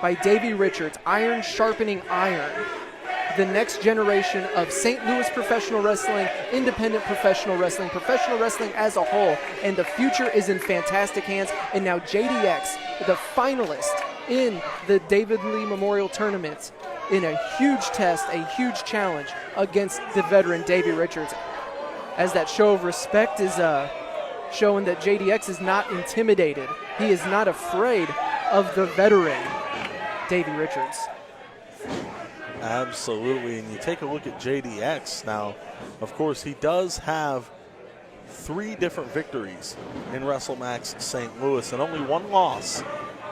by Davey Richards, iron sharpening iron. The next generation of St. Louis professional wrestling, independent professional wrestling as a whole, and the future is in fantastic hands. And now JDX, the finalist in the David Lee Memorial Tournament, in a huge test, a huge challenge against the veteran Davey Richards. As that show of respect is showing that JDX is not intimidated. He is not afraid of the veteran Davey Richards. Absolutely, and you take a look at JDX now. Of course, he does have 3 different victories in Wrestlemax St. Louis and only 1 loss.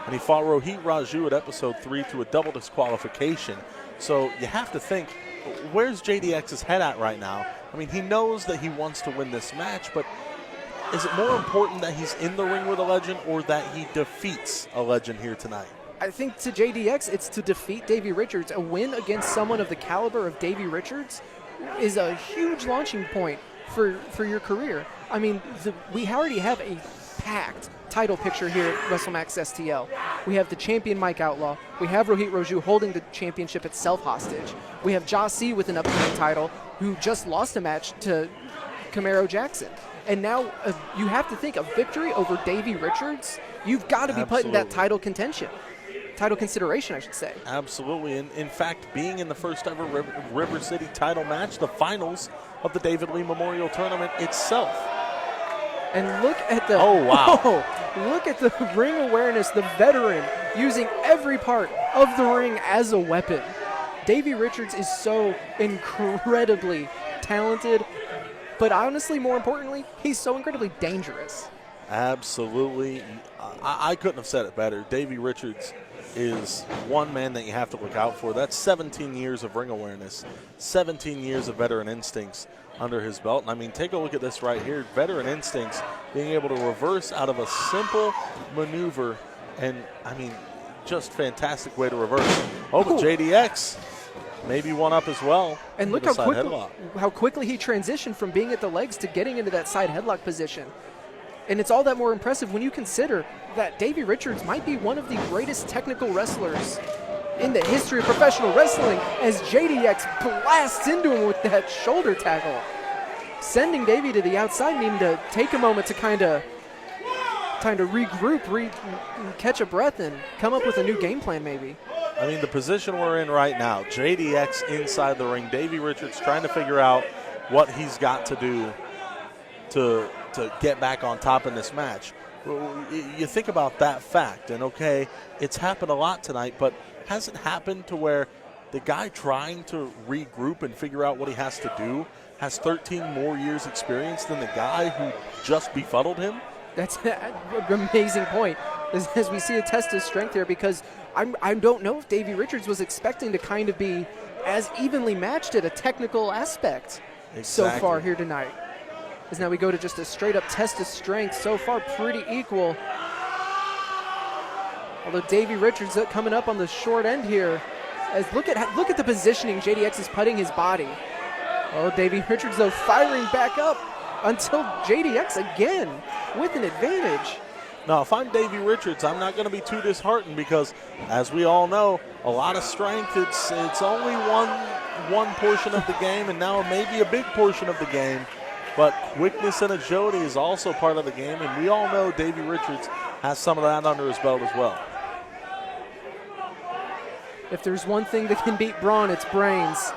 And he fought Rohit Raju at episode 3 through a double disqualification. So you have to think, where's JDX's head at right now? I mean, he knows that he wants to win this match, but is it more important that he's in the ring with a legend or that he defeats a legend here tonight? I think to JDX, it's to defeat Davey Richards. A win against someone of the caliber of Davey Richards is a huge launching point for your career. I mean, we already have a packed title picture here at Wrestlemax STL. We have the champion Mike Outlaw. We have Rohit Raju holding the championship itself hostage. We have Jossie with an upcoming title who just lost a match to Camaro Jackson. And now you have to think a victory over Davey Richards, you've got to be put in that title contention. Title consideration, I should say. Absolutely. And in fact, being in the first ever River City title match, the finals of the David Lee Memorial Tournament itself. And look at the look at the ring awareness, the veteran using every part of the ring as a weapon. Davey Richards is so incredibly talented, but honestly, more importantly, he's so incredibly dangerous. Absolutely. I couldn't have said it better. Davey Richards is one man that you have to look out for. That's 17 years of ring awareness, 17 years of veteran instincts under his belt. And I mean, take a look at this right here. Veteran instincts, being able to reverse out of a simple maneuver. And, I mean, just fantastic way to reverse. Oh, but JDX maybe one up as well. And look how quickly he transitioned from being at the legs to getting into that side headlock position. And it's all that more impressive when you consider that Davey Richards might be one of the greatest technical wrestlers in the history of professional wrestling as JDX blasts into him with that shoulder tackle, sending Davey to the outside, needing to take a moment to kind of regroup, catch a breath, and come up with a new game plan maybe. I mean, the position we're in right now, JDX inside the ring, Davey Richards trying to figure out what he's got to do to get back on top in this match. You think about that fact, and okay, it's happened a lot tonight, but has it happened to where the guy trying to regroup and figure out what he has to do has 13 more years experience than the guy who just befuddled him? That's an amazing point, as we see a test of strength here, because I don't know if Davey Richards was expecting to kind of be as evenly matched at a technical aspect so far here tonight. As now we go to just a straight-up test of strength. So far, pretty equal. Although Davey Richards coming up on the short end here. As look at the positioning JDX is putting his body. Oh, Davey Richards, though, firing back up until JDX again with an advantage. Now, if I'm Davey Richards, I'm not going to be too disheartened because, as we all know, a lot of strength, it's only one portion of the game, and now maybe a big portion of the game. But quickness and agility is also part of the game, and we all know Davey Richards has some of that under his belt as well. If there's one thing that can beat brawn, it's brains.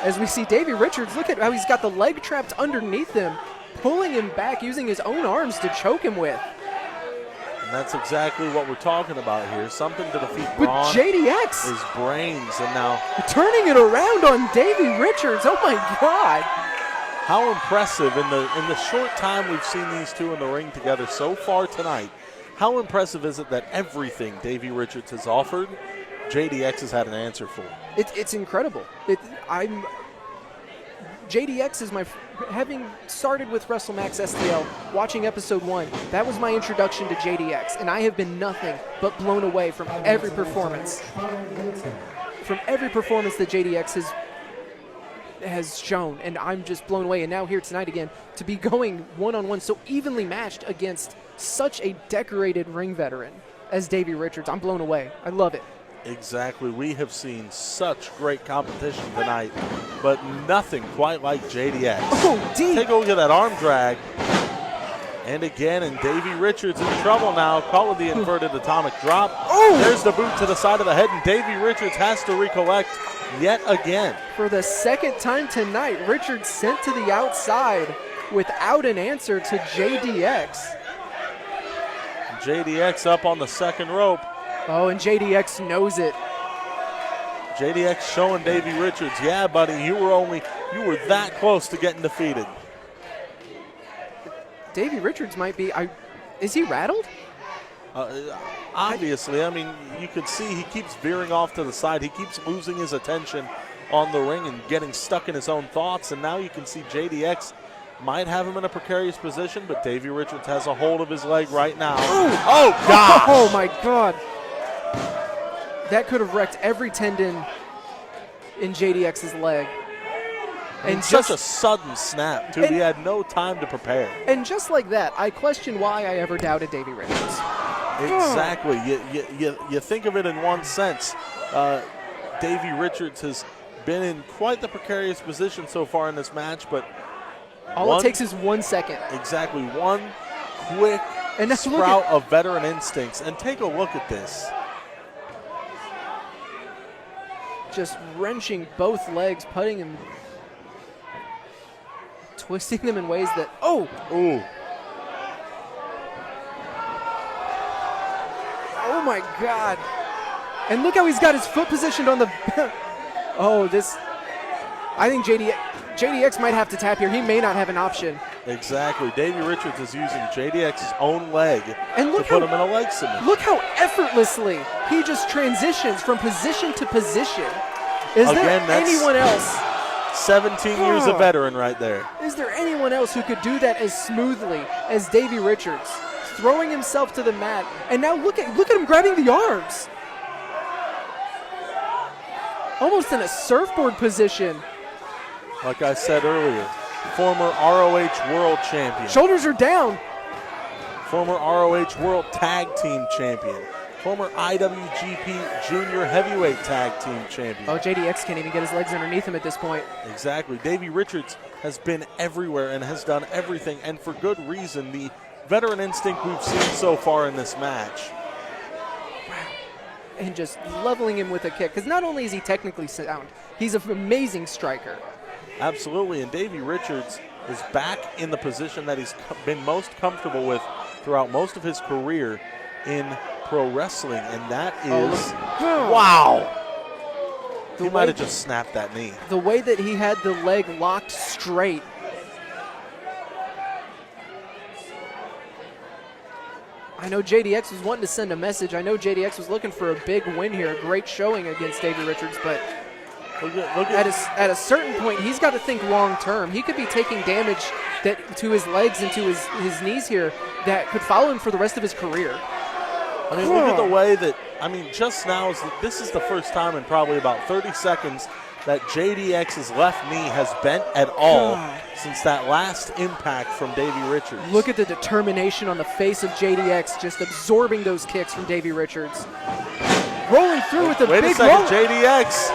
As we see Davey Richards, look at how he's got the leg trapped underneath him, pulling him back, using his own arms to choke him with. And that's exactly what we're talking about here. Something to defeat brawn. With JDX. Is brains, and now turning it around on Davey Richards. Oh my God. How impressive in the short time we've seen these two in the ring together so far tonight. How impressive is it that everything Davey Richards has offered, JDX has had an answer for? It's incredible. JDX is having started with Wrestlemax STL, watching episode 1, that was my introduction to JDX, and I have been nothing but blown away from every performance. From every performance that JDX has shown, and I'm just blown away. And now here tonight again, to be going one-on-one so evenly matched against such a decorated ring veteran as Davey Richards. I'm blown away. I love it. Exactly. We have seen such great competition tonight, but nothing quite like JDX. Oh, deep. Take a look at that arm drag. And again, and Davey Richards in trouble now. Call it the inverted atomic drop. Oh! There's the boot to the side of the head, and Davey Richards has to recollect yet again. For the second time tonight, Richards sent to the outside without an answer to JDX. JDX up on the second rope. Oh, and JDX knows it. JDX showing Davey Richards, yeah, buddy, you were that close to getting defeated. Davey Richards might be, is he rattled? Obviously, I mean, you could see he keeps veering off to the side. He keeps losing his attention on the ring and getting stuck in his own thoughts. And now you can see JDX might have him in a precarious position, but Davey Richards has a hold of his leg right now. Ooh. Oh, gosh! Oh, my God. That could have wrecked every tendon in JDX's leg. And such a sudden snap, too. He had no time to prepare. And just like that, I question why I ever doubted Davey Richards. Exactly. You think of it in one sense. Davey Richards has been in quite the precarious position so far in this match, but all it takes is 1 second. Exactly. One quick sprout of veteran instincts. And take a look at this. Just wrenching both legs, putting him, twisting them in ways that, oh! Ooh. Oh my God. And look how he's got his foot positioned on the, oh, this, I think JDX might have to tap here. He may not have an option. Exactly. Davey Richards is using JDX's own leg and to put him in a leg submission. Look how effortlessly he just transitions from position to position. Is there anyone else? 17 years of veteran right there. Is there anyone else who could do that as smoothly as Davey Richards? Throwing himself to the mat, and now look at him grabbing the arms. Almost in a surfboard position. Like I said earlier, former ROH World Champion. Shoulders are down. Former ROH World Tag Team Champion. Former IWGP Junior Heavyweight Tag Team Champion. Oh, JDX can't even get his legs underneath him at this point. Exactly. Davey Richards has been everywhere and has done everything, and for good reason. The veteran instinct we've seen so far in this match. Wow. And just leveling him with a kick, because not only is he technically sound, he's an amazing striker. Absolutely, and Davey Richards is back in the position that he's been most comfortable with throughout most of his career in pro wrestling, and that is, wow. He might have just snapped that knee. The way that he had the leg locked straight. I know JDX was wanting to send a message. I know JDX was looking for a big win here, a great showing against Davey Richards, but at a certain point, he's got to think long term. He could be taking damage to his legs and to his knees here that could follow him for the rest of his career. I mean, look at the way that, I mean, just now, this is the first time in probably about 30 seconds that JDX's left knee has bent at all since that last impact from Davey Richards. Look at the determination on the face of JDX, just absorbing those kicks from Davey Richards. Rolling through with a big roll. Wait a second, JDX.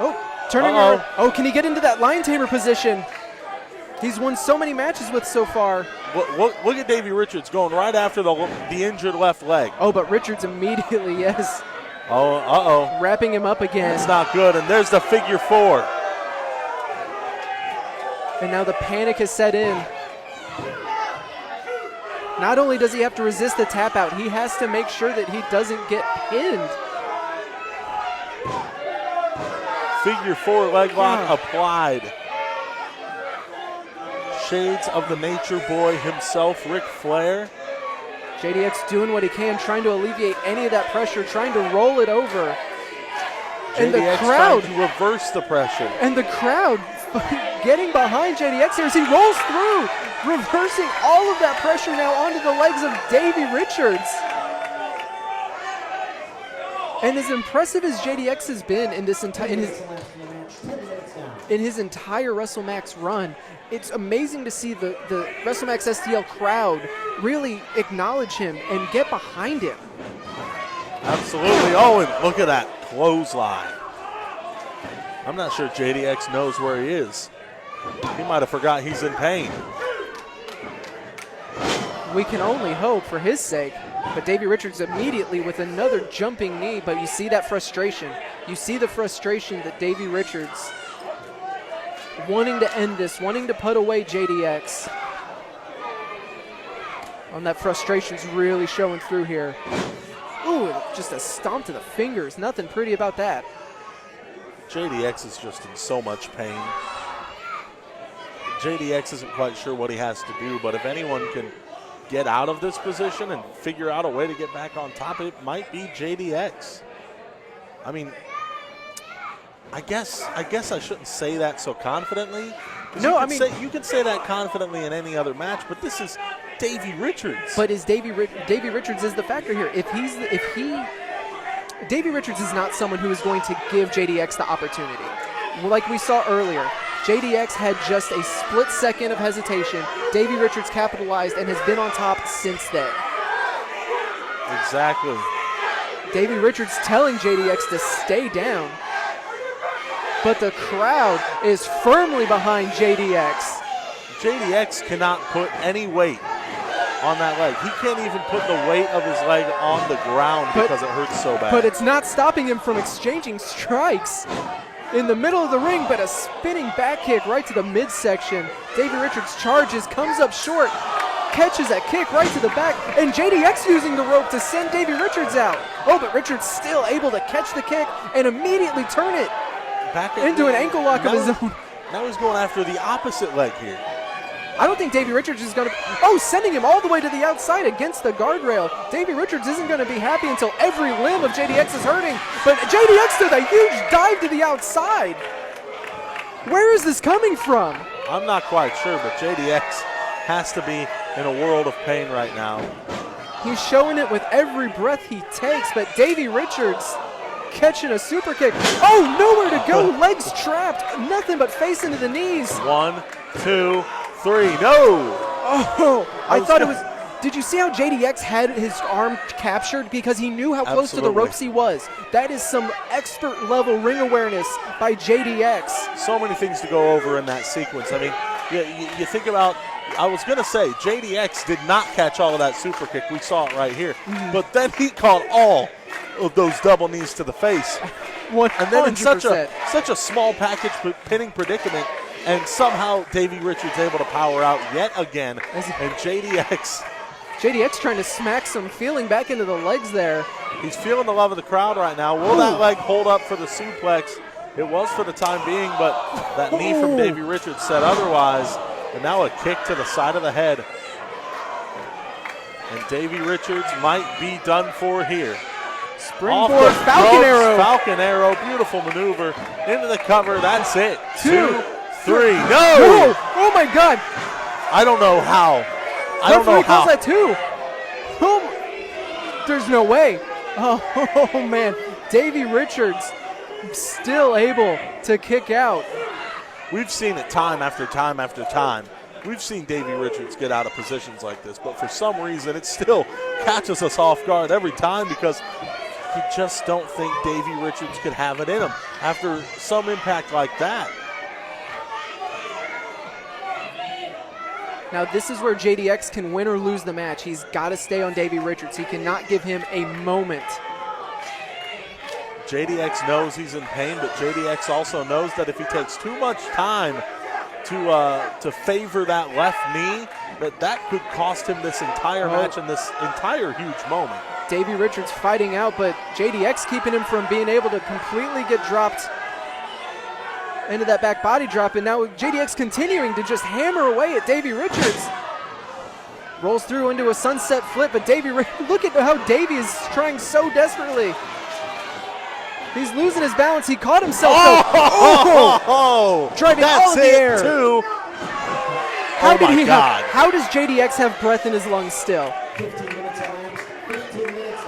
Oh, turning around. Oh, can he get into that lion tamer position? He's won so many matches with so far. Look at Davey Richards going right after the injured left leg. Oh, but Richards immediately, yes. Oh, uh-oh. Wrapping him up again. It's not good, and there's the figure four. And now the panic has set in. Not only does he have to resist the tap out, he has to make sure that he doesn't get pinned. Figure four leg lock applied. Shades of the Nature Boy himself, Ric Flair. JDX doing what he can, trying to alleviate any of that pressure, trying to roll it over. And the crowd trying to reverse the pressure. And the crowd getting behind JDX here as he rolls through, reversing all of that pressure now onto the legs of Davey Richards. And as impressive as JDX has been in this in his entire Wrestlemax run, it's amazing to see the Wrestlemax STL crowd really acknowledge him and get behind him. Absolutely. Oh, and look at that clothesline. I'm not sure JDX knows where he is. He might have forgot he's in pain. We can only hope for his sake. But Davey Richards immediately with another jumping knee, but you see that frustration. You see the frustration that Davey Richards wanting to end this, wanting to put away JDX. And that frustration's really showing through here. Ooh, just a stomp to the fingers. Nothing pretty about that. JDX is just in so much pain. JDX isn't quite sure what he has to do, but if anyone can get out of this position and figure out a way to get back on top, it might be JDX. I mean, I guess I shouldn't say that so confidently. No, I mean, you can say that confidently in any other match, but this is Davey Richards. But is Davey Richards is the factor here. Davey Richards is not someone who is going to give JDX the opportunity. Like we saw earlier, JDX had just a split second of hesitation. Davey Richards capitalized and has been on top since then. Exactly. Davey Richards telling JDX to stay down. But the crowd is firmly behind JDX. JDX cannot put any weight on that leg. He can't even put the weight of his leg on the ground because it hurts so bad. But it's not stopping him from exchanging strikes in the middle of the ring, but a spinning back kick right to the midsection. Davey Richards charges, comes up short, catches that kick right to the back, and JDX using the rope to send Davey Richards out. Oh, but Richards still able to catch the kick and immediately turn it back into an ankle lock of his own. Now he's going after the opposite leg here. I don't think Davey Richards is going to... Oh, sending him all the way to the outside against the guardrail. Davey Richards isn't going to be happy until every limb of JDX is hurting. But JDX did a huge dive to the outside. Where is this coming from? I'm not quite sure, but JDX has to be in a world of pain right now. He's showing it with every breath he takes, but Davey Richards catching a super kick. Oh, nowhere to go. Legs trapped. Nothing but face into the knees. 1, 2, 3. No. Oh, I thought it was. Did you see how JDX had his arm captured? Because he knew how close to the ropes he was. That is some expert level ring awareness by JDX. So many things to go over in that sequence. I mean, you think about, I was going to say, JDX did not catch all of that super kick. We saw it right here. But then he caught all of those double knees to the face. 100%. And then in such a small package pinning predicament, and somehow Davey Richards able to power out yet again. And JDX trying to smack some feeling back into the legs there. He's feeling the love of the crowd right now. Will that leg hold up for the suplex? It was for the time being, but that knee from Davey Richards said otherwise. And now a kick to the side of the head. And Davey Richards might be done for here. Springboard Falcon Arrow. Falcon Arrow, beautiful maneuver into the cover. That's it. 2, 3. No! Oh my God! I don't know how. I don't know how. Calls that too. Oh, there's no way. Oh man, Davey Richards still able to kick out. We've seen it time after time after time. We've seen Davey Richards get out of positions like this, but for some reason it still catches us off guard every time because you just don't think Davey Richards could have it in him after some impact like that. Now this is where JDX can win or lose the match. He's got to stay on Davey Richards. He cannot give him a moment. JDX knows he's in pain, but JDX also knows that if he takes too much time to favor that left knee, that could cost him this entire match and this entire huge moment. Davey Richards fighting out, but JDX keeping him from being able to completely get dropped into that back body drop, and now JDX continuing to just hammer away at Davey Richards. Rolls through into a sunset flip, but look at how Davey is trying so desperately. He's losing his balance. He caught himself. Driving all in the air. Too. How does JDX have breath in his lungs still? 15 minutes time. 15 minutes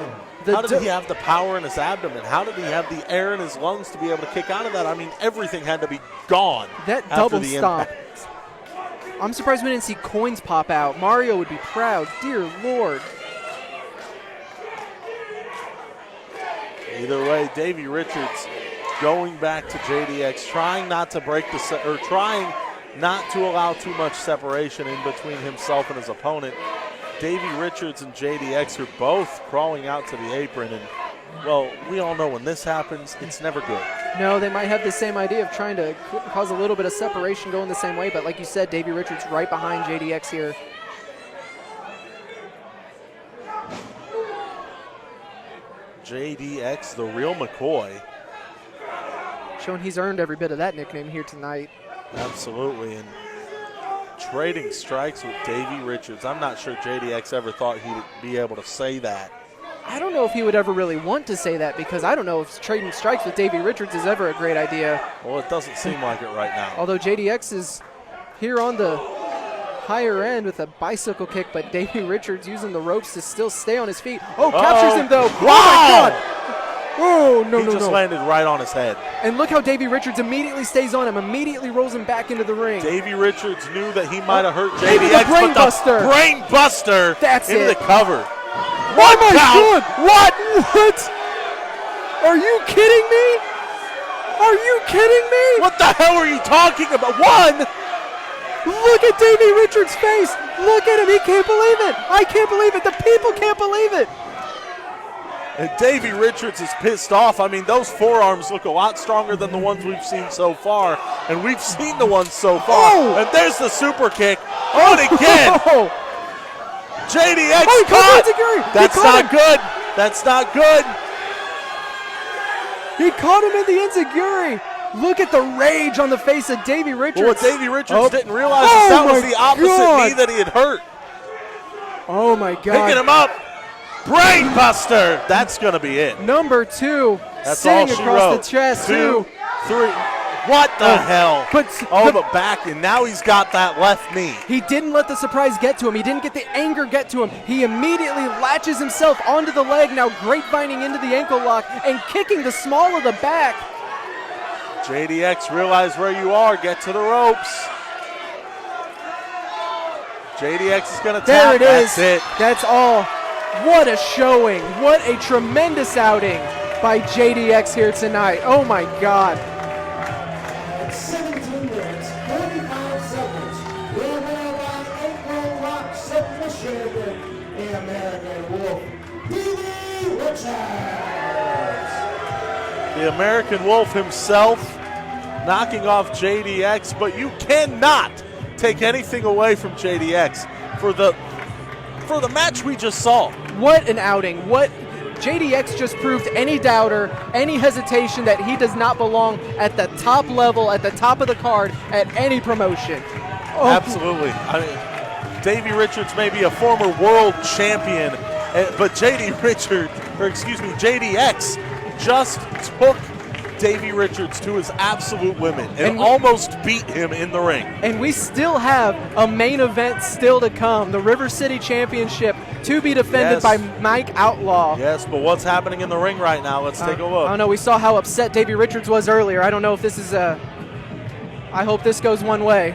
in. How did he have the power in his abdomen? How did he have the air in his lungs to be able to kick out of that? I mean, everything had to be gone. That double stomp. I'm surprised we didn't see coins pop out. Mario would be proud. Dear Lord. Either way, Davey Richards going back to JDX, trying not to break trying not to allow too much separation in between himself and his opponent. Davey Richards and JDX are both crawling out to the apron, and well, we all know when this happens, it's never good. No, they might have the same idea of trying to cause a little bit of separation going the same way, but like you said, Davey Richards right behind JDX here. JDX, the real McCoy. Showing he's earned every bit of that nickname here tonight. Absolutely, and trading strikes with Davey Richards. I'm not sure JDX ever thought he'd be able to say that. I don't know if he would ever really want to say that, because I don't know if trading strikes with Davey Richards is ever a great idea. Well, it doesn't seem like it right now. Although JDX is here on the higher end with a bicycle kick, but Davey Richards using the ropes to still stay on his feet. Oh, captures him though. Wow! Oh my God! Oh, no, he no, just landed right on his head. And look how Davey Richards immediately stays on him, immediately rolls him back into the ring. Davey Richards knew that he might have hurt Maybe JDX, the brain but buster. the brain buster That's into it. the cover. Oh my count. God! What? Are you kidding me? Are you kidding me? What the hell are you talking about? One! Look at Davey Richards' face. Look at him. He can't believe it. I can't believe it. The people can't believe it. And Davey Richards is pissed off. I mean, those forearms look a lot stronger than the ones we've seen so far. And we've seen the ones so far. Oh. And there's the super kick. Oh, and again. Oh, JDX he caught. caught him. That's not good. That's not good. He caught him in the enziguri. Look at the rage on the face of Davey Richards. But what Davey Richards didn't realize Oh is that was my the opposite God. knee that he had hurt. Oh my God. Picking him up. Brain buster. That's going to be it. Number 2. That's all sitting she across wrote. the chest. 2, 3. What the hell? But But back, and now he's got that left knee. he didn't let the surprise get to him. He didn't get the anger get to him. He immediately latches himself onto the leg, now grapevining into the ankle lock and kicking the small of the back. JDX, realize where you are. Get to the ropes. JDX is going to There tap. it is. That's it. That's all. What a showing. What a tremendous outing by JDX here tonight. Oh my God. 17 minutes, 45 seconds. We're winner by ankle lock submission, the American Wolf, Davey Richards. The American Wolf himself knocking off JDX, but you cannot take anything away from JDX for the match we just saw. What an outing. What JDX just proved any doubter, any hesitation that he does not belong at the top level, at the top of the card, at any promotion. Oh, Absolutely. I mean, Davey Richards may be a former world champion, but JDX just took Davey Richards to his absolute limit and almost beat him in the ring. And we still have a main event still to come, the River City Championship to be defended by Mike Outlaw. Yes, but what's happening in the ring right now? Let's take a look. I don't know. We saw how upset Davey Richards was earlier. I don't know if this is I hope this goes one way.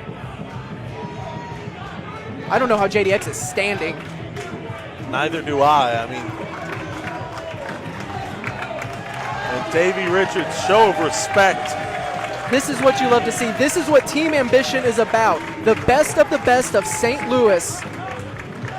I don't know how JDX is standing. Neither do I. I mean, and Davey Richards, show of respect. This is what you love to see. This is what Team Ambition is about. The best of St. Louis